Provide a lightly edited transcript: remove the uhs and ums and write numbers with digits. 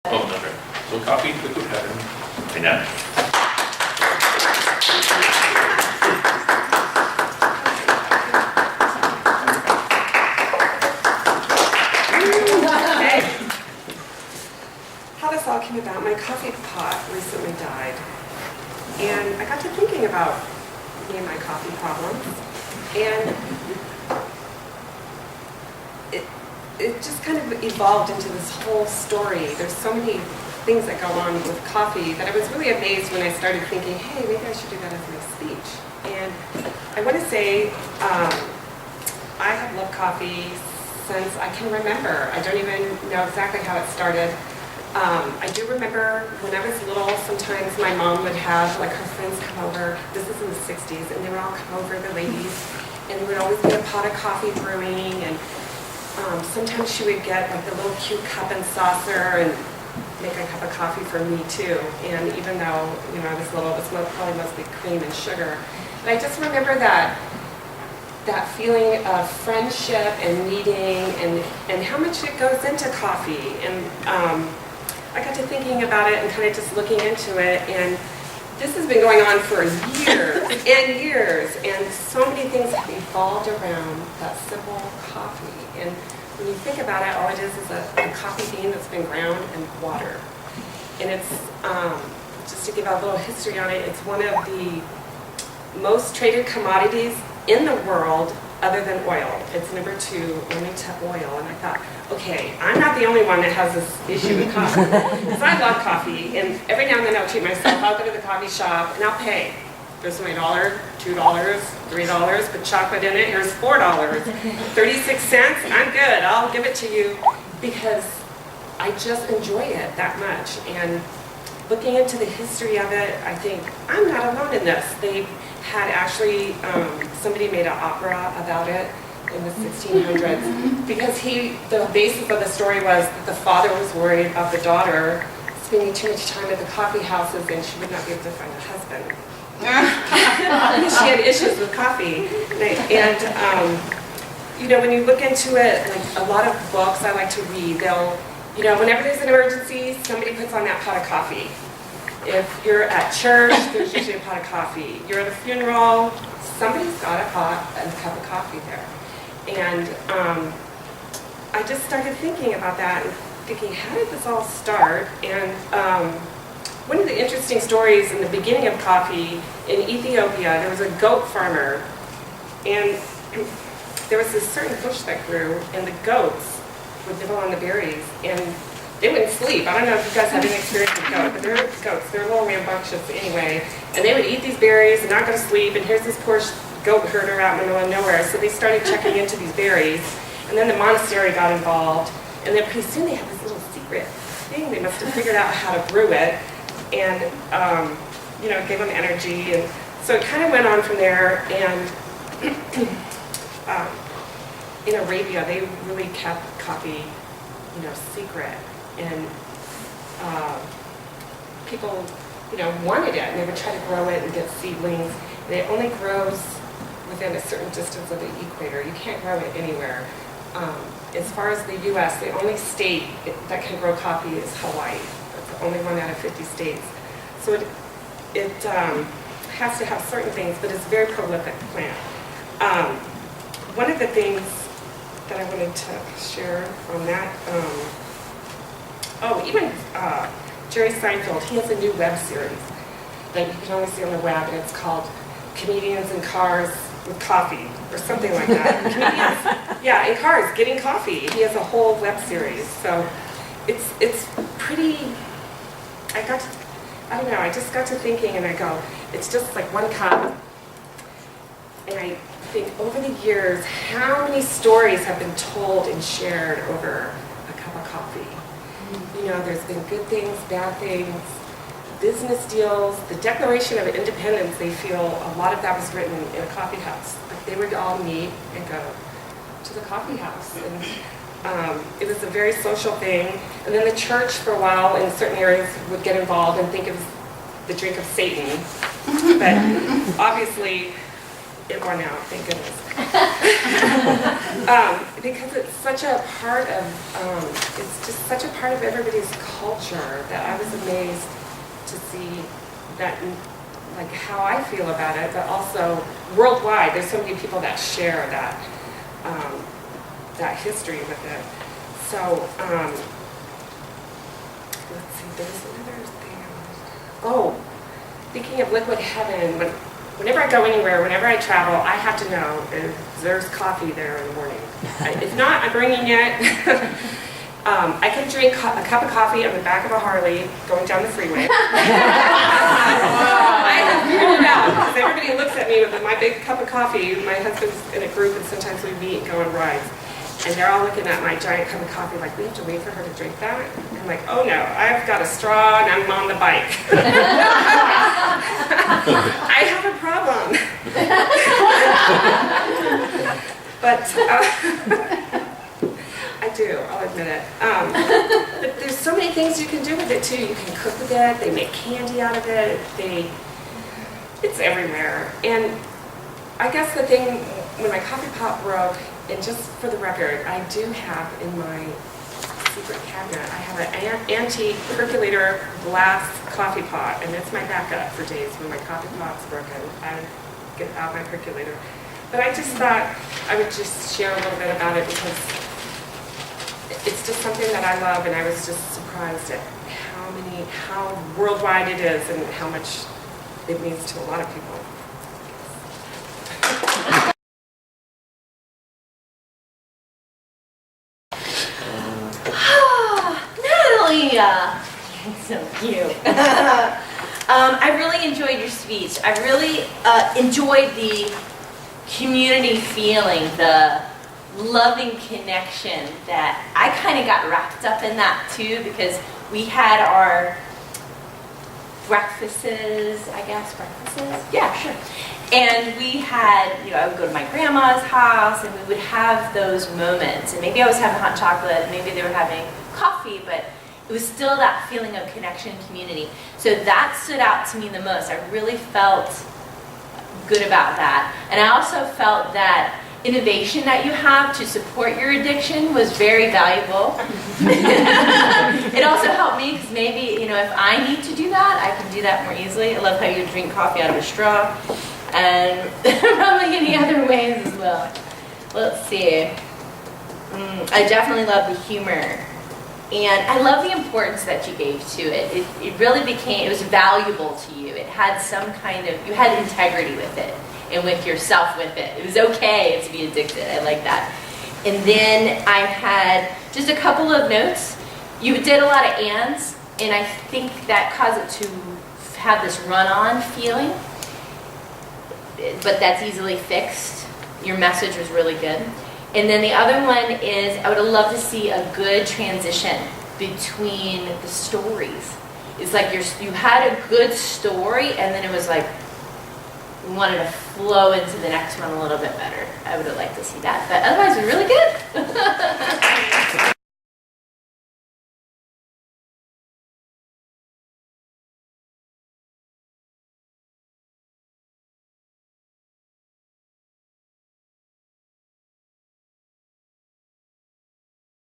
Oh, okay. So coffee, liquid pattern. I know. How this all came about, my coffee pot recently died. And I got to thinking about me and my coffee problems. And it just kind of evolved into this whole story. There's so many things that go on with coffee that I was really amazed when I started thinking, hey, maybe I should do that as my speech. And I want to say I have loved coffee since I can remember. I don't even know exactly how it started. I do remember when I was little, sometimes my mom would have like her friends come over. This is in the 60s, and they would all come over, the ladies, and there would always be a pot of coffee brewing, and sometimes she would get like the little cute cup and saucer and make a cup of coffee for me too. And even though, you know, I was little, it was probably mostly cream and sugar. But I just remember that feeling of friendship and meeting and how much it goes into coffee. And I got to thinking about it and kind of just looking into it, and this has been going on for years and years, and so many things have evolved around that simple coffee. And when you think about it, all it is a coffee bean that's been ground and water. And it's, just to give a little history on it, it's one of the most traded commodities in the world other than oil. It's number 2 only to oil. And I thought, okay, I'm not the only one that has this issue with coffee. Because I love coffee, and every now and then I'll treat myself. I'll go to the coffee shop and I'll pay. There's my $1, $2, $3, put chocolate in it, here's $4. 36 cents, I'm good, I'll give it to you, because I just enjoy it that much. And looking into the history of it, I think I'm not alone in this. They had actually, somebody made an opera about it in the 1600s, because the basis of the story was that the father was worried about the daughter spending too much time at the coffee houses and she would not be able to find a husband. She had issues with coffee. And you know, when you look into it, like a lot of books I like to read, they'll, you know, whenever there's an emergency, somebody puts on that pot of coffee. If you're at church, there's usually a pot of coffee. You're at a funeral, somebody's got a pot and a cup of coffee there. And I just started thinking about that and thinking, how did this all start? And one of the interesting stories in the beginning of coffee in Ethiopia, there was a goat farmer, and there was this certain bush that grew, and the goats would nibble on the berries, and they wouldn't sleep. I don't know if you guys have any experience with goats, but they're goats. They're a little rambunctious anyway, and they would eat these berries and not go to sleep, and here's this poor goat herder out in the middle of nowhere. So they started checking into these berries, and then the monastery got involved, and then pretty soon they had this little secret thing. They must have figured out how to brew it, and you know, gave them energy. And so it kind of went on from there. And in Arabia, they really kept coffee, you know, secret, and people, you know, wanted it, and they would try to grow it and get seedlings. And it only grows within a certain distance of the equator. You can't grow it anywhere. As far as the U.S., the only state that can grow coffee is Hawaii. That's the only one out of 50 states. So it has to have certain things, but it's a very prolific plant. One of the things that I wanted to share on that, even Jerry Seinfeld, he has a new web series that you can only see on the web, and it's called Comedians in Cars with Coffee, or something like that. Comedians, yeah, in cars, getting coffee. He has a whole web series. So it's pretty, I just got to thinking, and I go, it's just like one cup. And I think over the years, how many stories have been told and shared over a cup of coffee? You know, there's been good things, bad things, business deals, the Declaration of Independence. They feel a lot of that was written in a coffee house. Like they would all meet and go to the coffee house. And it was a very social thing. And then the church, for a while, in certain areas, would get involved and think of the drink of Satan. But obviously, it won out, thank goodness. Because it's such a part of, it's just such a part of everybody's culture that I was amazed to see that, like how I feel about it, but also worldwide. There's so many people that share that, that history with it. So, let's see, there's another thing. Oh, speaking of liquid heaven, whenever I go anywhere, whenever I travel, I have to know if there's coffee there in the morning. If not, I'm bringing it. I can drink a cup of coffee on the back of a Harley going down the freeway. I have figured it out because everybody looks at me with my big cup of coffee. My husband's in a group and sometimes we meet and go on rides. And they're all looking at my giant cup of coffee like, we have to wait for her to drink that? I'm like, oh no, I've got a straw and I'm on the bike. I have a problem. But I do, I'll admit it. But there's so many things you can do with it too. You can cook with it, they make candy out of it, it's everywhere. And I guess the thing, when my coffee pot broke, and just for the record, I do have in my secret cabinet, I have an antique percolator glass coffee pot, and it's my backup for days when my coffee pot's broken. I get out my percolator. But I just thought I would just share a little bit about it because it's just something that I love, and I was just surprised at how worldwide it is and how much it means to a lot of people. Natalie! So cute. I really enjoyed your speech. I really enjoyed the community feeling, the loving connection that I kind of got wrapped up in that too, because we had our breakfasts, yeah, sure. And we had, I would go to my grandma's house and we would have those moments. And maybe I was having hot chocolate, and maybe they were having coffee, but it was still that feeling of connection and community. So that stood out to me the most. I really felt good about that. And I also felt that innovation that you have to support your addiction was very valuable. It also helped me because maybe, if I need to do that, I can do that more easily. I love how you drink coffee out of a straw, and probably any other ways as well. Let's see. I definitely love the humor. And I love the importance that you gave to it. It really it was valuable to you. It had some kind of, you had integrity with it and with yourself with it. It was okay to be addicted. I like that. And then I had just a couple of notes. You did a lot of ands, and I think that caused it to have this run-on feeling. But that's easily fixed. Your message was really good. And then the other one is, I would have loved to see a good transition between the stories. It's like you had a good story, and then it was like, we wanted to flow into the next one a little bit better. I would have liked to see that, but otherwise, it was really good.